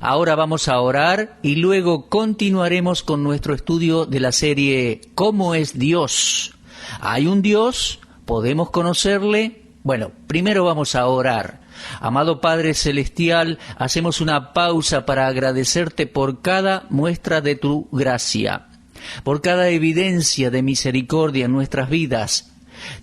Ahora vamos a orar y luego continuaremos con nuestro estudio de la serie ¿Cómo es Dios? ¿Hay un Dios? ¿Podemos conocerle? Bueno, primero vamos a orar. Amado Padre Celestial, hacemos una pausa para agradecerte por cada muestra de tu gracia, por cada evidencia de misericordia en nuestras vidas.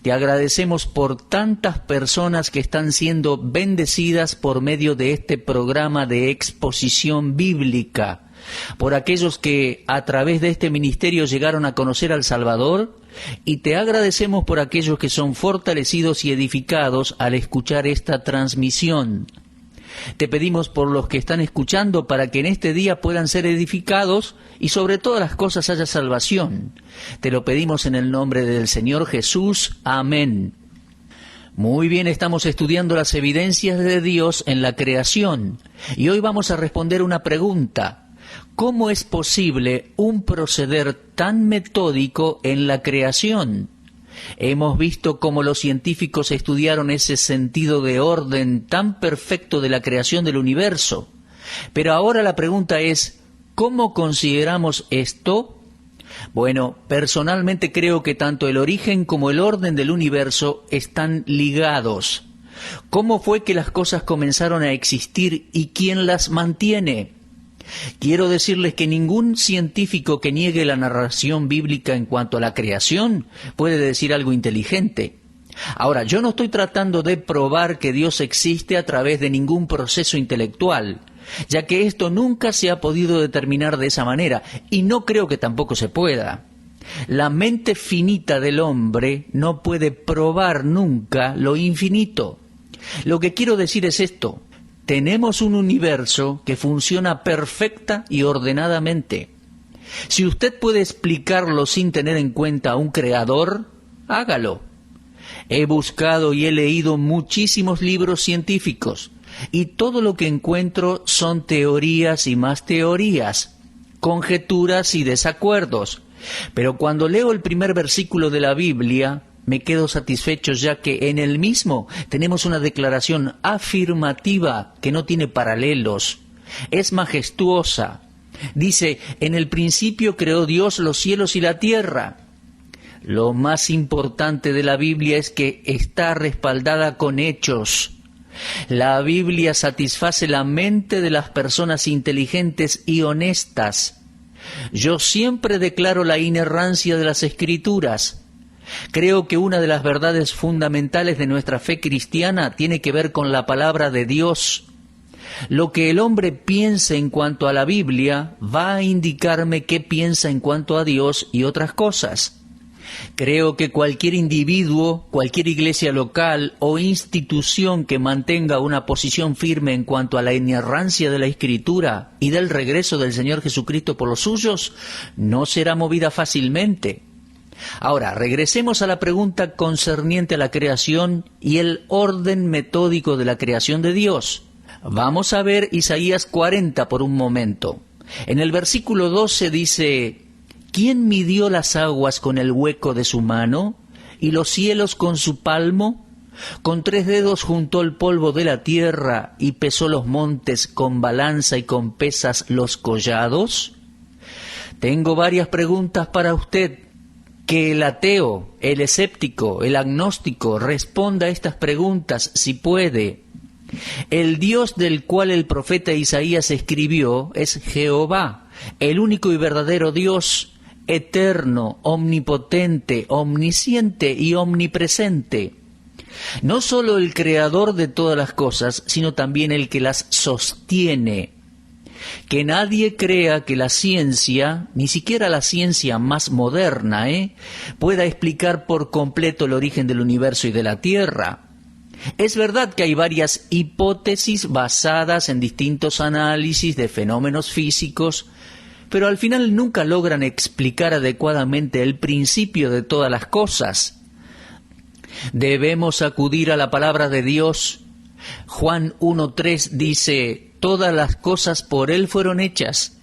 Te agradecemos por tantas personas que están siendo bendecidas por medio de este programa de exposición bíblica, por aquellos que a través de este ministerio llegaron a conocer al Salvador, y te agradecemos por aquellos que son fortalecidos y edificados al escuchar esta transmisión. Te pedimos por los que están escuchando para que en este día puedan ser edificados y sobre todas las cosas haya salvación. Te lo pedimos en el nombre del Señor Jesús. Amén. Muy bien, estamos estudiando las evidencias de Dios en la creación y hoy vamos a responder una pregunta. ¿Cómo es posible un proceder tan metódico en la creación? Hemos visto cómo los científicos estudiaron ese sentido de orden tan perfecto de la creación del universo. Pero ahora la pregunta es, ¿cómo consideramos esto? Bueno, personalmente creo que tanto el origen como el orden del universo están ligados. ¿Cómo fue que las cosas comenzaron a existir y quién las mantiene? Quiero decirles que ningún científico que niegue la narración bíblica en cuanto a la creación puede decir algo inteligente. Ahora, yo no estoy tratando de probar que Dios existe a través de ningún proceso intelectual, ya que esto nunca se ha podido determinar de esa manera, y no creo que tampoco se pueda. La mente finita del hombre no puede probar nunca lo infinito. Lo que quiero decir es esto. Tenemos un universo que funciona perfecta y ordenadamente. Si usted puede explicarlo sin tener en cuenta a un creador, hágalo. He buscado y he leído muchísimos libros científicos, y todo lo que encuentro son teorías y más teorías, conjeturas y desacuerdos. Pero cuando leo el primer versículo de la Biblia, me quedo satisfecho, ya que en el mismo tenemos una declaración afirmativa que no tiene paralelos. Es majestuosa. Dice, en el principio creó Dios los cielos y la tierra. Lo más importante de la Biblia es que está respaldada con hechos. La Biblia satisface la mente de las personas inteligentes y honestas. Yo siempre declaro la inerrancia de las Escrituras. Creo que una de las verdades fundamentales de nuestra fe cristiana tiene que ver con la palabra de Dios. Lo que el hombre piense en cuanto a la Biblia va a indicarme qué piensa en cuanto a Dios y otras cosas. Creo que cualquier individuo, cualquier iglesia local o institución que mantenga una posición firme en cuanto a la inerrancia de la Escritura y del regreso del Señor Jesucristo por los suyos, no será movida fácilmente. Ahora, regresemos a la pregunta concerniente a la creación y el orden metódico de la creación de Dios. Vamos a ver Isaías 40 por un momento. En el versículo 12 dice, ¿quién midió las aguas con el hueco de su mano y los cielos con su palmo? Con 3 dedos juntó el polvo de la tierra y pesó los montes con balanza y con pesas los collados. Tengo varias preguntas para usted. Que el ateo, el escéptico, el agnóstico responda a estas preguntas si puede. El Dios del cual el profeta Isaías escribió es Jehová, el único y verdadero Dios, eterno, omnipotente, omnisciente y omnipresente. No solo el creador de todas las cosas, sino también el que las sostiene. Que nadie crea que la ciencia, ni siquiera la ciencia más moderna, pueda explicar por completo el origen del universo y de la Tierra. Es verdad que hay varias hipótesis basadas en distintos análisis de fenómenos físicos, pero al final nunca logran explicar adecuadamente el principio de todas las cosas. Debemos acudir a la palabra de Dios. Juan 1:3 dice, todas las cosas por Él fueron hechas,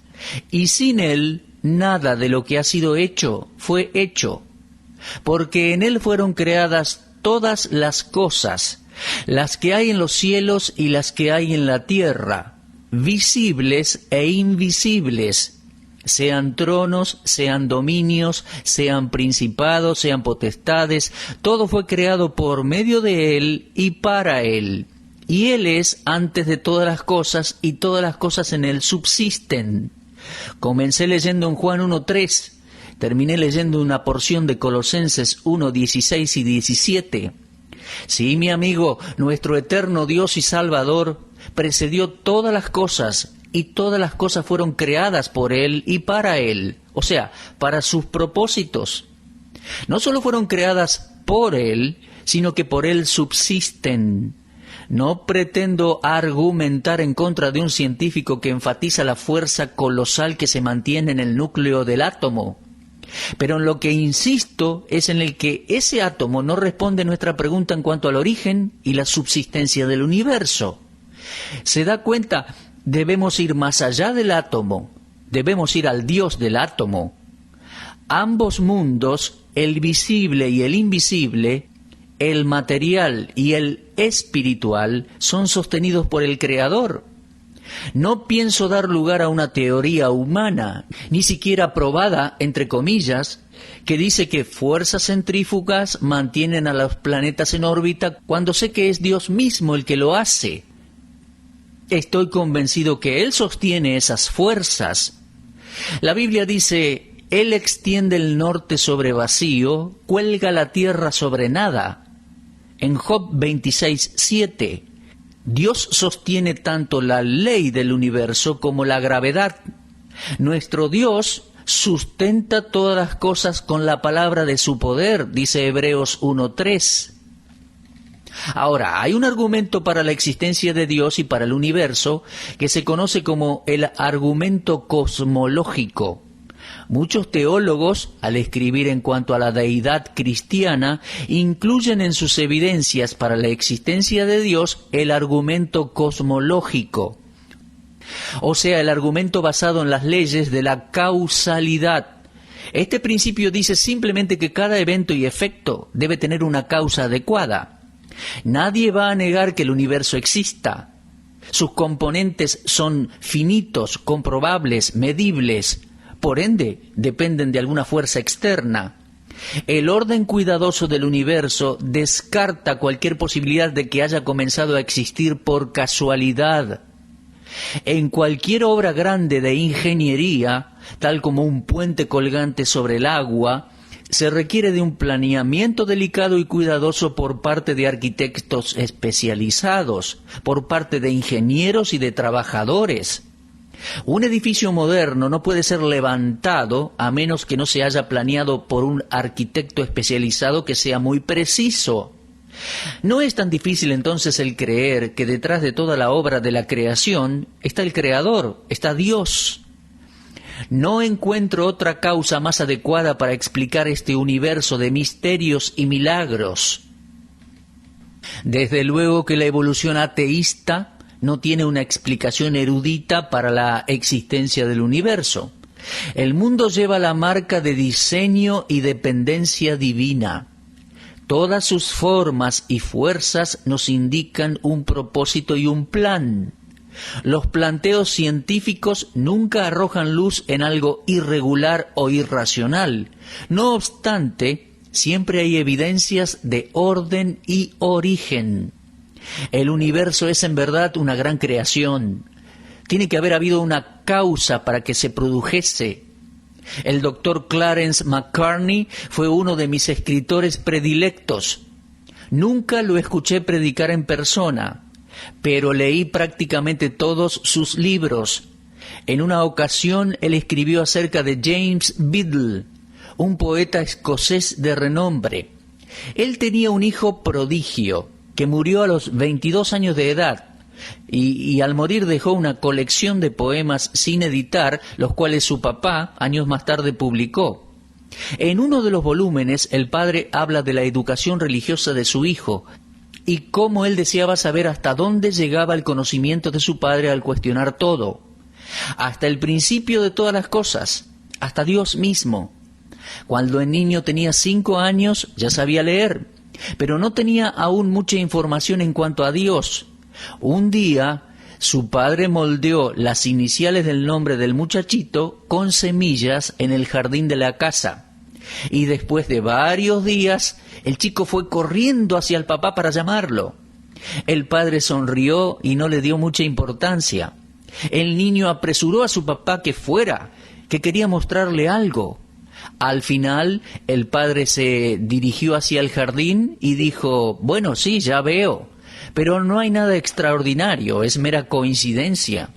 y sin Él nada de lo que ha sido hecho fue hecho, porque en Él fueron creadas todas las cosas, las que hay en los cielos y las que hay en la tierra, visibles e invisibles, sean tronos, sean dominios, sean principados, sean potestades, todo fue creado por medio de Él y para Él. Y Él es antes de todas las cosas, y todas las cosas en Él subsisten. Comencé leyendo en Juan 1:3, terminé leyendo una porción de Colosenses 1:16 y 17. Sí, mi amigo, nuestro eterno Dios y Salvador precedió todas las cosas, y todas las cosas fueron creadas por Él y para Él, o sea, para sus propósitos. No solo fueron creadas por Él, sino que por Él subsisten. No pretendo argumentar en contra de un científico que enfatiza la fuerza colosal que se mantiene en el núcleo del átomo. Pero en lo que insisto es en el que ese átomo no responde a nuestra pregunta en cuanto al origen y la subsistencia del universo. ¿Se da cuenta? Debemos ir más allá del átomo, debemos ir al Dios del átomo. Ambos mundos, el visible y el invisible, el material y el espiritual, son sostenidos por el Creador. No pienso dar lugar a una teoría humana, ni siquiera probada, entre comillas, que dice que fuerzas centrífugas mantienen a los planetas en órbita cuando sé que es Dios mismo el que lo hace. Estoy convencido que Él sostiene esas fuerzas. La Biblia dice, Él extiende el norte sobre vacío, cuelga la tierra sobre nada. En Job 26:7, Dios sostiene tanto la ley del universo como la gravedad. Nuestro Dios sustenta todas las cosas con la palabra de su poder, dice Hebreos 1:3. Ahora, hay un argumento para la existencia de Dios y para el universo que se conoce como el argumento cosmológico. Muchos teólogos, al escribir en cuanto a la deidad cristiana, incluyen en sus evidencias para la existencia de Dios el argumento cosmológico, o sea, el argumento basado en las leyes de la causalidad. Este principio dice simplemente que cada evento y efecto debe tener una causa adecuada. Nadie va a negar que el universo exista. Sus componentes son finitos, comprobables, medibles. Por ende, dependen de alguna fuerza externa. El orden cuidadoso del universo descarta cualquier posibilidad de que haya comenzado a existir por casualidad. En cualquier obra grande de ingeniería, tal como un puente colgante sobre el agua, se requiere de un planeamiento delicado y cuidadoso por parte de arquitectos especializados, por parte de ingenieros y de trabajadores. Un edificio moderno no puede ser levantado a menos que no se haya planeado por un arquitecto especializado que sea muy preciso. No es tan difícil entonces el creer que detrás de toda la obra de la creación está el Creador, está Dios. No encuentro otra causa más adecuada para explicar este universo de misterios y milagros. Desde luego que la evolución ateísta no tiene una explicación erudita para la existencia del universo. El mundo lleva la marca de diseño y dependencia divina. Todas sus formas y fuerzas nos indican un propósito y un plan. Los planteos científicos nunca arrojan luz en algo irregular o irracional. No obstante, siempre hay evidencias de orden y origen. El universo es en verdad una gran creación. Tiene que haber habido una causa para que se produjese. El doctor Clarence McCartney fue uno de mis escritores predilectos. Nunca lo escuché predicar en persona, pero leí prácticamente todos sus libros. En una ocasión él escribió acerca de James Biddle, un poeta escocés de renombre. Él tenía un hijo prodigio que murió a los 22 años de edad y al morir dejó una colección de poemas sin editar, los cuales su papá años más tarde publicó. En uno de los volúmenes el padre habla de la educación religiosa de su hijo y cómo él deseaba saber hasta dónde llegaba el conocimiento de su padre al cuestionar todo, hasta el principio de todas las cosas, hasta Dios mismo. Cuando el niño tenía 5 años ya sabía leer, pero no tenía aún mucha información en cuanto a Dios. Un día Su padre moldeó las iniciales del nombre del muchachito con semillas en el jardín de la casa. Y después de varios días, el chico fue corriendo hacia el papá para llamarlo. El padre sonrió y no le dio mucha importancia. El niño apresuró a su papá que fuera, que quería mostrarle algo. Al final, el padre se dirigió hacia el jardín y dijo: «Bueno, sí, ya veo, pero no hay nada extraordinario, es mera coincidencia».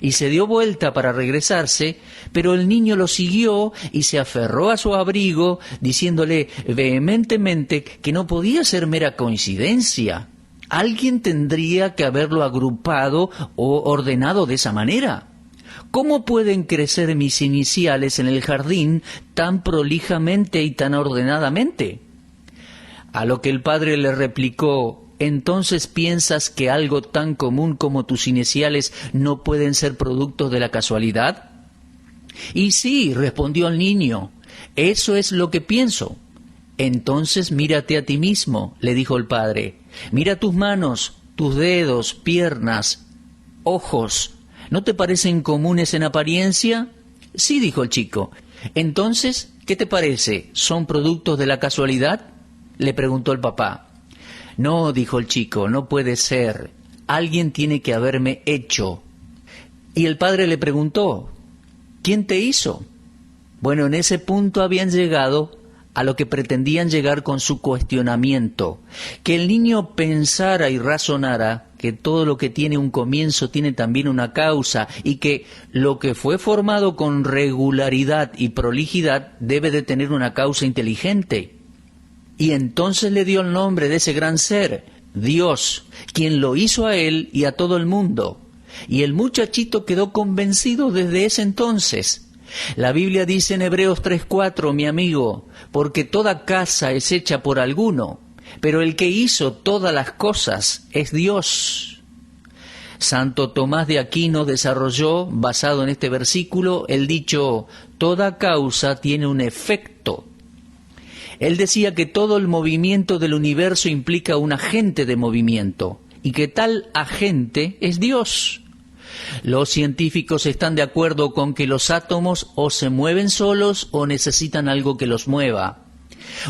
Y se dio vuelta para regresarse, pero el niño lo siguió y se aferró a su abrigo, diciéndole vehementemente que no podía ser mera coincidencia. Alguien tendría que haberlo agrupado o ordenado de esa manera. ¿Cómo pueden crecer mis iniciales en el jardín tan prolijamente y tan ordenadamente? A lo que el padre le replicó: ¿entonces piensas que algo tan común como tus iniciales no pueden ser productos de la casualidad? Y sí, respondió el niño, eso es lo que pienso. Entonces mírate a ti mismo, le dijo el padre. Mira tus manos, tus dedos, piernas, ojos. ¿No te parecen comunes en apariencia? Sí, dijo el chico. Entonces, ¿qué te parece? ¿Son productos de la casualidad? Le preguntó el papá. No, dijo el chico, no puede ser. Alguien tiene que haberme hecho. Y el padre le preguntó: ¿quién te hizo? Bueno, en ese punto habían llegado a lo que pretendían llegar con su cuestionamiento, que el niño pensara y razonara que todo lo que tiene un comienzo tiene también una causa, y que lo que fue formado con regularidad y prolijidad debe de tener una causa inteligente. Y entonces le dio el nombre de ese gran ser, Dios, quien lo hizo a él y a todo el mundo. Y el muchachito quedó convencido desde ese entonces. La Biblia dice en Hebreos 3:4, mi amigo, porque toda casa es hecha por alguno, pero el que hizo todas las cosas es Dios. Santo Tomás de Aquino desarrolló, basado en este versículo, el dicho: toda causa tiene un efecto. Él decía que todo el movimiento del universo implica un agente de movimiento, y que tal agente es Dios. Los científicos están de acuerdo con que los átomos o se mueven solos o necesitan algo que los mueva.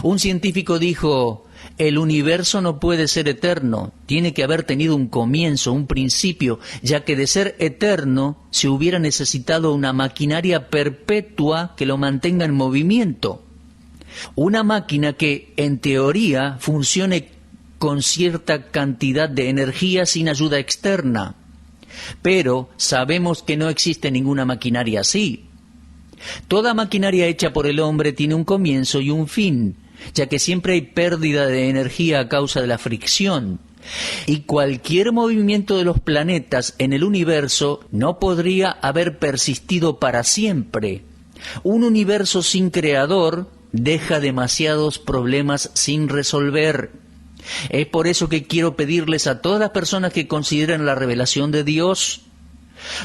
Un científico dijo: el universo no puede ser eterno, tiene que haber tenido un comienzo, un principio, ya que de ser eterno se hubiera necesitado una maquinaria perpetua que lo mantenga en movimiento. Una máquina que, en teoría, funcione con cierta cantidad de energía sin ayuda externa. Pero sabemos que no existe ninguna maquinaria así. Toda maquinaria hecha por el hombre tiene un comienzo y un fin, ya que siempre hay pérdida de energía a causa de la fricción. Y cualquier movimiento de los planetas en el universo no podría haber persistido para siempre. Un universo sin creador deja demasiados problemas sin resolver. Es por eso que quiero pedirles a todas las personas que consideran la revelación de Dios: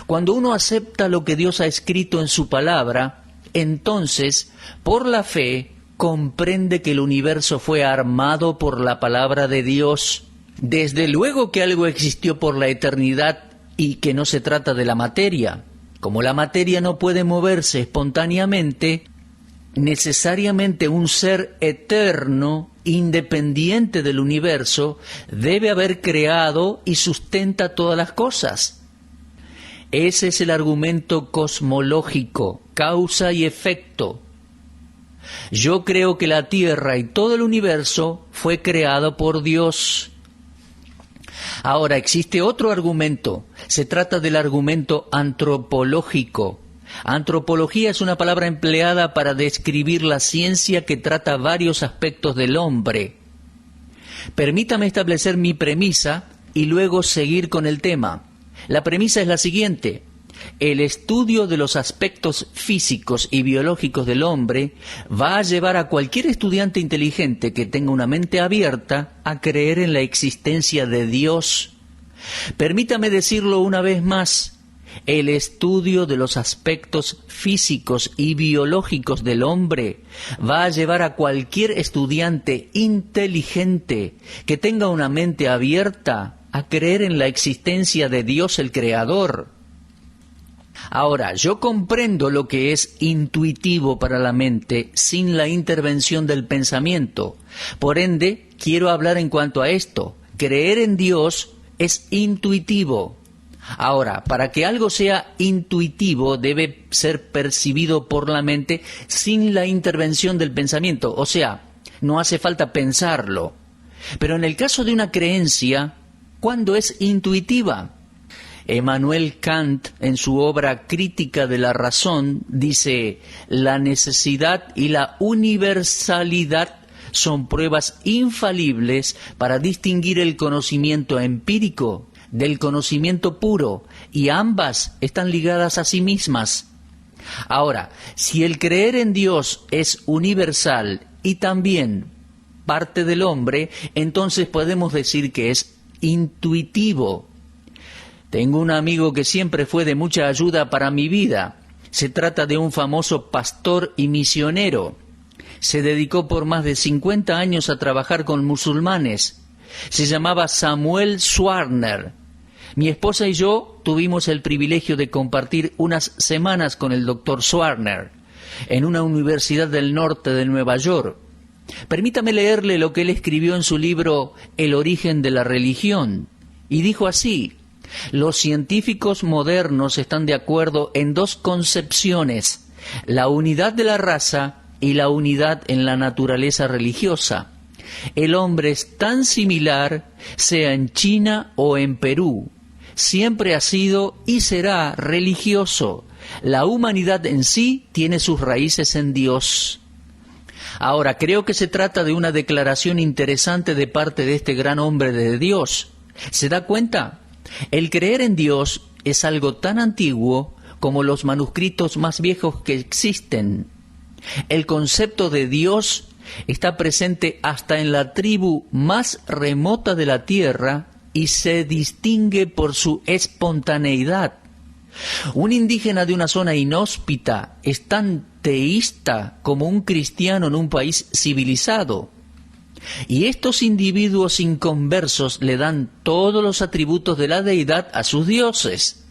cuando uno acepta lo que Dios ha escrito en su palabra, entonces, por la fe, comprende que el universo fue armado por la palabra de Dios. Desde luego que algo existió por la eternidad y que no se trata de la materia. Como la materia no puede moverse espontáneamente, necesariamente un ser eterno, independiente del universo, debe haber creado y sustenta todas las cosas. Ese es el argumento cosmológico, causa y efecto. Yo creo que la Tierra y todo el universo fue creado por Dios. Ahora, existe otro argumento. Se trata del argumento antropológico. Antropología es una palabra empleada para describir la ciencia que trata varios aspectos del hombre. Permítame establecer mi premisa y luego seguir con el tema. La premisa es la siguiente: el estudio de los aspectos físicos y biológicos del hombre va a llevar a cualquier estudiante inteligente que tenga una mente abierta a creer en la existencia de Dios. Permítame decirlo una vez más: el estudio de los aspectos físicos y biológicos del hombre va a llevar a cualquier estudiante inteligente que tenga una mente abierta a creer en la existencia de Dios el Creador. Ahora, yo comprendo lo que es intuitivo para la mente sin la intervención del pensamiento. Por ende, quiero hablar en cuanto a esto. Creer en Dios es intuitivo. Ahora, para que algo sea intuitivo, debe ser percibido por la mente sin la intervención del pensamiento. O sea, no hace falta pensarlo. Pero en el caso de una creencia, ¿cuándo es intuitiva? Emmanuel Kant, en su obra Crítica de la Razón, dice: la necesidad y la universalidad son pruebas infalibles para distinguir el conocimiento empírico del conocimiento puro, y ambas están ligadas a sí mismas. Ahora, si el creer en Dios es universal y también parte del hombre, entonces podemos decir que es intuitivo. Tengo un amigo que siempre fue de mucha ayuda para mi vida. Se trata de un famoso pastor y misionero. Se dedicó por más de 50 años a trabajar con musulmanes. Se llamaba Samuel Swarner. Mi esposa y yo tuvimos el privilegio de compartir unas semanas con el doctor Swarner en una universidad del norte de Nueva York. Permítame leerle lo que él escribió en su libro El origen de la religión. Y dijo así: los científicos modernos están de acuerdo en dos concepciones: la unidad de la raza y la unidad en la naturaleza religiosa. El hombre es tan similar, sea en China o en Perú. Siempre ha sido y será religioso. La humanidad en sí tiene sus raíces en Dios. Ahora, creo que se trata de una declaración interesante de parte de este gran hombre de Dios. ¿Se da cuenta? El creer en Dios es algo tan antiguo como los manuscritos más viejos que existen. El concepto de Dios está presente hasta en la tribu más remota de la tierra y se distingue por su espontaneidad. Un indígena de una zona inhóspita es tan teísta como un cristiano en un país civilizado. Y estos individuos inconversos le dan todos los atributos de la deidad a sus dioses.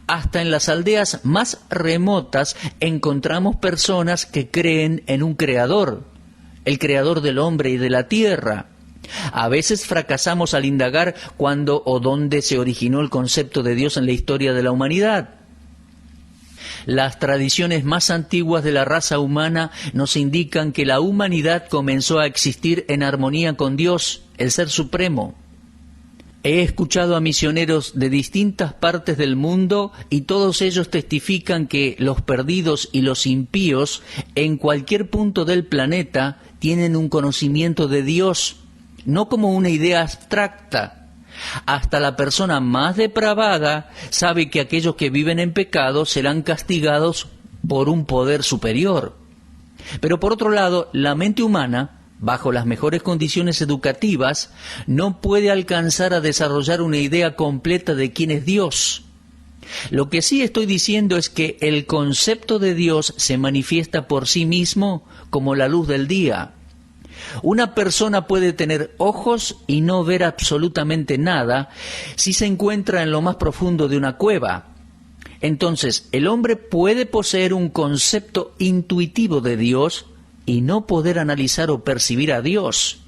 Hasta en las aldeas más remotas encontramos personas que creen en un creador, el creador del hombre y de la tierra. A veces fracasamos al indagar cuándo o dónde se originó el concepto de Dios en la historia de la humanidad. Las tradiciones más antiguas de la raza humana nos indican que la humanidad comenzó a existir en armonía con Dios, el Ser Supremo. He escuchado a misioneros de distintas partes del mundo y todos ellos testifican que los perdidos y los impíos en cualquier punto del planeta tienen un conocimiento de Dios, no como una idea abstracta. Hasta la persona más depravada sabe que aquellos que viven en pecado serán castigados por un poder superior. Pero por otro lado, la mente humana, bajo las mejores condiciones educativas, no puede alcanzar a desarrollar una idea completa de quién es Dios. Lo que sí estoy diciendo es que el concepto de Dios se manifiesta por sí mismo como la luz del día. Una persona puede tener ojos y no ver absolutamente nada si se encuentra en lo más profundo de una cueva. Entonces, el hombre puede poseer un concepto intuitivo de Dios y no poder analizar o percibir a Dios.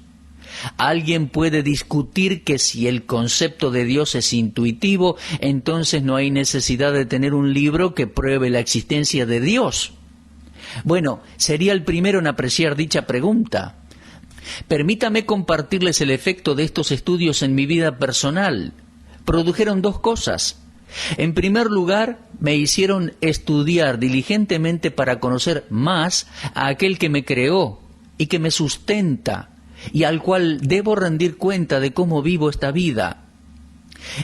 Alguien puede discutir que si el concepto de Dios es intuitivo, entonces no hay necesidad de tener un libro que pruebe la existencia de Dios. Bueno, sería el primero en apreciar dicha pregunta. Permítame compartirles el efecto de estos estudios en mi vida personal. Produjeron dos cosas. En primer lugar, me hicieron estudiar diligentemente para conocer más a aquel que me creó y que me sustenta, y al cual debo rendir cuenta de cómo vivo esta vida.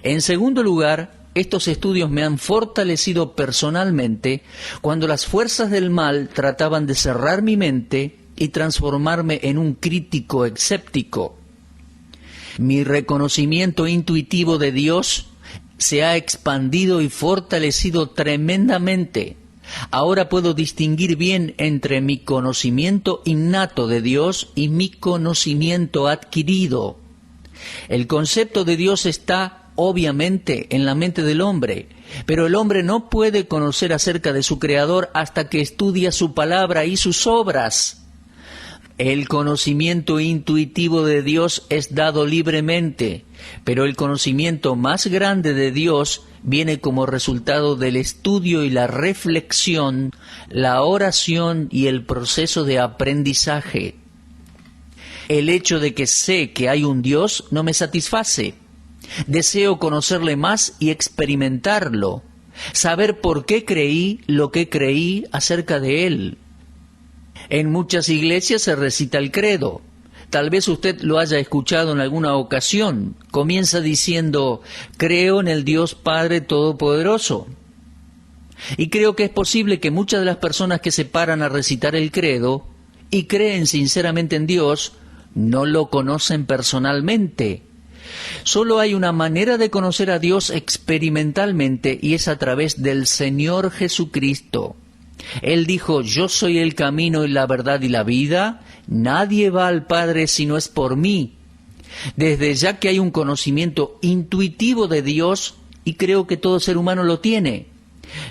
En segundo lugar, estos estudios me han fortalecido personalmente cuando las fuerzas del mal trataban de cerrar mi mente y transformarme en un crítico escéptico. Mi reconocimiento intuitivo de Dios se ha expandido y fortalecido tremendamente. Ahora puedo distinguir bien entre mi conocimiento innato de Dios y mi conocimiento adquirido. El concepto de Dios está obviamente en la mente del hombre, pero el hombre no puede conocer acerca de su Creador hasta que estudia su palabra y sus obras. El conocimiento intuitivo de Dios es dado libremente, pero el conocimiento más grande de Dios viene como resultado del estudio y la reflexión, la oración y el proceso de aprendizaje. El hecho de que sé que hay un Dios no me satisface. Deseo conocerle más y experimentarlo, saber por qué creí lo que creí acerca de Él. En muchas iglesias se recita el credo. Tal vez usted lo haya escuchado en alguna ocasión. Comienza diciendo, creo en el Dios Padre Todopoderoso. Y creo que es posible que muchas de las personas que se paran a recitar el credo y creen sinceramente en Dios, no lo conocen personalmente. Solo hay una manera de conocer a Dios experimentalmente y es a través del Señor Jesucristo. Él dijo, yo soy el camino y la verdad y la vida, nadie va al Padre si no es por mí. Desde ya que hay un conocimiento intuitivo de Dios, y creo que todo ser humano lo tiene.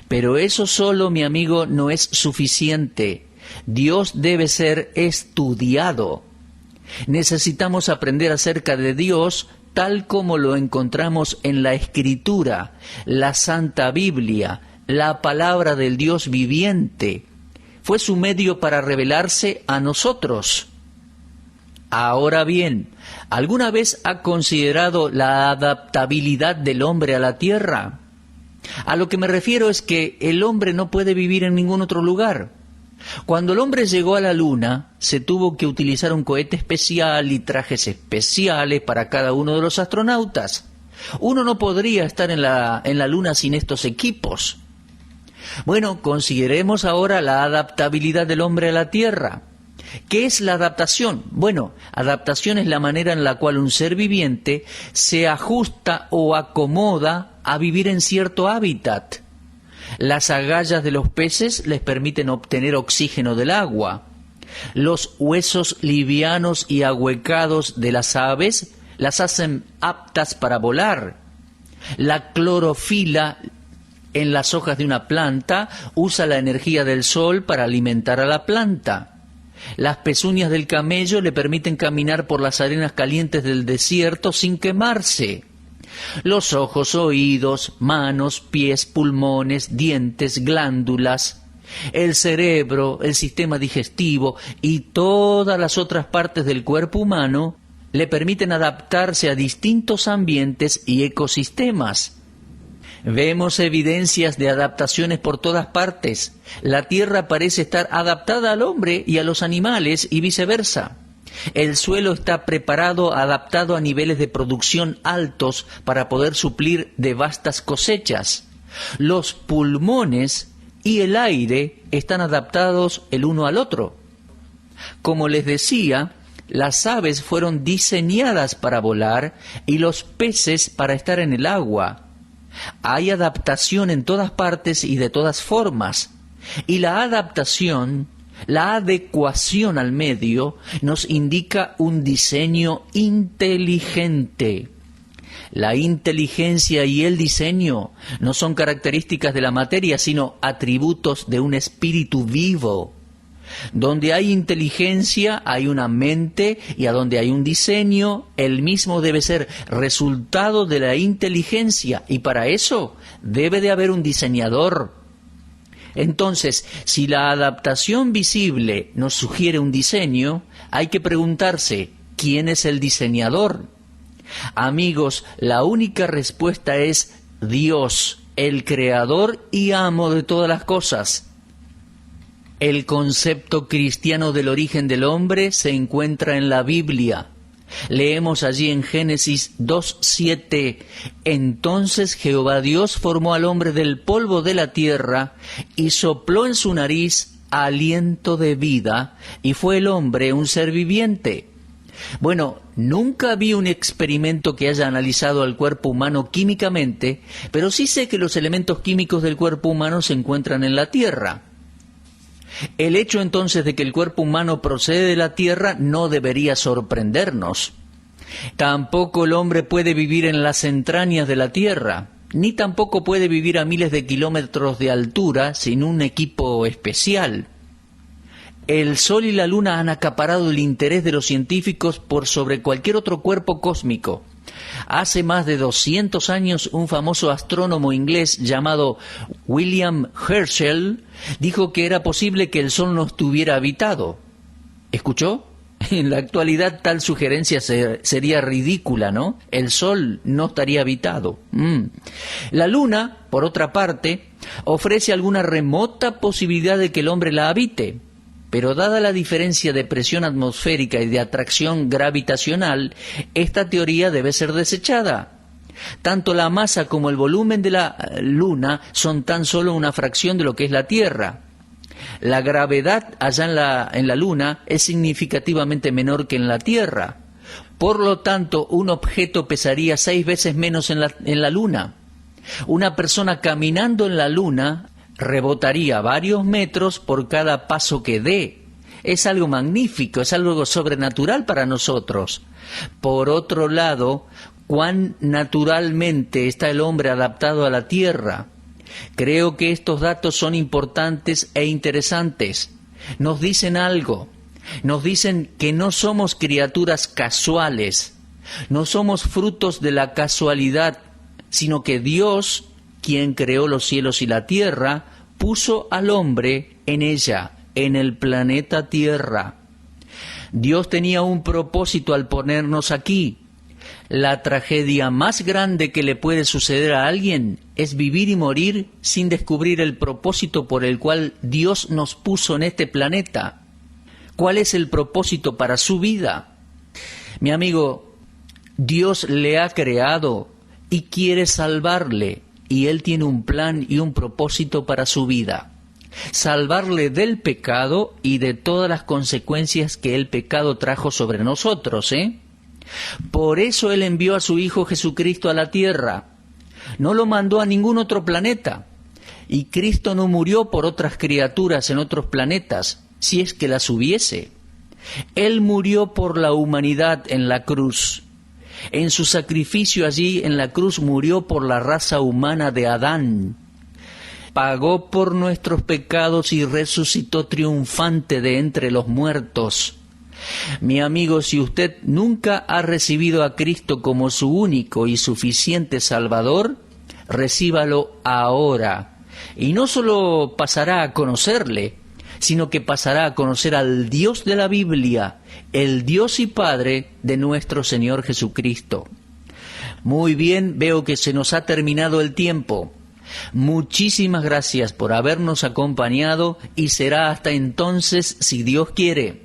Pero eso solo, mi amigo, no es suficiente. Dios debe ser estudiado. Necesitamos aprender acerca de Dios tal como lo encontramos en la Escritura, la Santa Biblia, la palabra del Dios viviente. Fue su medio para revelarse a nosotros. Ahora bien, ¿alguna vez ha considerado la adaptabilidad del hombre a la tierra? A lo que me refiero es que el hombre no puede vivir en ningún otro lugar. Cuando el hombre llegó a la Luna, se tuvo que utilizar un cohete especial y trajes especiales para cada uno de los astronautas. Uno no podría estar en la Luna sin estos equipos. Bueno, consideremos ahora la adaptabilidad del hombre a la Tierra. ¿Qué es la adaptación? Bueno, adaptación es la manera en la cual un ser viviente se ajusta o acomoda a vivir en cierto hábitat. Las agallas de los peces les permiten obtener oxígeno del agua. Los huesos livianos y ahuecados de las aves las hacen aptas para volar. La clorofila en las hojas de una planta usa la energía del sol para alimentar a la planta. Las pezuñas del camello le permiten caminar por las arenas calientes del desierto sin quemarse. Los ojos, oídos, manos, pies, pulmones, dientes, glándulas, el cerebro, el sistema digestivo y todas las otras partes del cuerpo humano le permiten adaptarse a distintos ambientes y ecosistemas. Vemos evidencias de adaptaciones por todas partes. La Tierra parece estar adaptada al hombre y a los animales y viceversa. El suelo está preparado, adaptado a niveles de producción altos para poder suplir de vastas cosechas. Los pulmones y el aire están adaptados el uno al otro. Como les decía, las aves fueron diseñadas para volar y los peces para estar en el agua. Hay adaptación en todas partes y de todas formas. Y la adaptación, la adecuación al medio, nos indica un diseño inteligente. La inteligencia y el diseño no son características de la materia, sino atributos de un espíritu vivo. Donde hay inteligencia, hay una mente, y a donde hay un diseño, el mismo debe ser resultado de la inteligencia, y para eso debe de haber un diseñador. Entonces, si la adaptación visible nos sugiere un diseño, hay que preguntarse, ¿quién es el diseñador? Amigos, la única respuesta es Dios, el creador y amo de todas las cosas. El concepto cristiano del origen del hombre se encuentra en la Biblia. Leemos allí en Génesis 2:7, entonces Jehová Dios formó al hombre del polvo de la tierra y sopló en su nariz aliento de vida, y fue el hombre un ser viviente. Bueno, nunca vi un experimento que haya analizado al cuerpo humano químicamente, pero sí sé que los elementos químicos del cuerpo humano se encuentran en la tierra. El hecho entonces de que el cuerpo humano procede de la tierra no debería sorprendernos. Tampoco el hombre puede vivir en las entrañas de la tierra, ni tampoco puede vivir a miles de kilómetros de altura sin un equipo especial. El Sol y la Luna han acaparado el interés de los científicos por sobre cualquier otro cuerpo cósmico. Hace más de 200 años, un famoso astrónomo inglés llamado William Herschel dijo que era posible que el Sol no estuviera habitado. ¿Escuchó? En la actualidad tal sugerencia sería ridícula, ¿no? El Sol no estaría habitado. La Luna, por otra parte, ofrece alguna remota posibilidad de que el hombre la habite. Pero dada la diferencia de presión atmosférica y de atracción gravitacional, esta teoría debe ser desechada. Tanto la masa como el volumen de la Luna son tan solo una fracción de lo que es la Tierra. La gravedad allá en la Luna es significativamente menor que en la Tierra. Por lo tanto, un objeto pesaría 6 veces menos en la Luna. Una persona caminando en la Luna rebotaría varios metros por cada paso que dé. Es algo magnífico, es algo sobrenatural para nosotros. Por otro lado, cuán naturalmente está el hombre adaptado a la Tierra. Creo que estos datos son importantes e interesantes. Nos dicen algo. Nos dicen que no somos criaturas casuales, no somos frutos de la casualidad, sino que Dios, quien creó los cielos y la tierra, puso al hombre en ella, en el planeta Tierra. Dios tenía un propósito al ponernos aquí. La tragedia más grande que le puede suceder a alguien es vivir y morir sin descubrir el propósito por el cual Dios nos puso en este planeta. ¿Cuál es el propósito para su vida? Mi amigo, Dios le ha creado y quiere salvarle, y Él tiene un plan y un propósito para su vida. Salvarle del pecado y de todas las consecuencias que el pecado trajo sobre nosotros, Por eso Él envió a su Hijo Jesucristo a la tierra. No lo mandó a ningún otro planeta. Y Cristo no murió por otras criaturas en otros planetas, si es que las hubiese. Él murió por la humanidad en la cruz. En su sacrificio allí en la cruz murió por la raza humana de Adán. Pagó por nuestros pecados y resucitó triunfante de entre los muertos. Mi amigo, si usted nunca ha recibido a Cristo como su único y suficiente Salvador, recíbalo ahora. Y no solo pasará a conocerle, sino que pasará a conocer al Dios de la Biblia, el Dios y Padre de nuestro Señor Jesucristo. Muy bien, veo que se nos ha terminado el tiempo. Muchísimas gracias por habernos acompañado y será hasta entonces, si Dios quiere.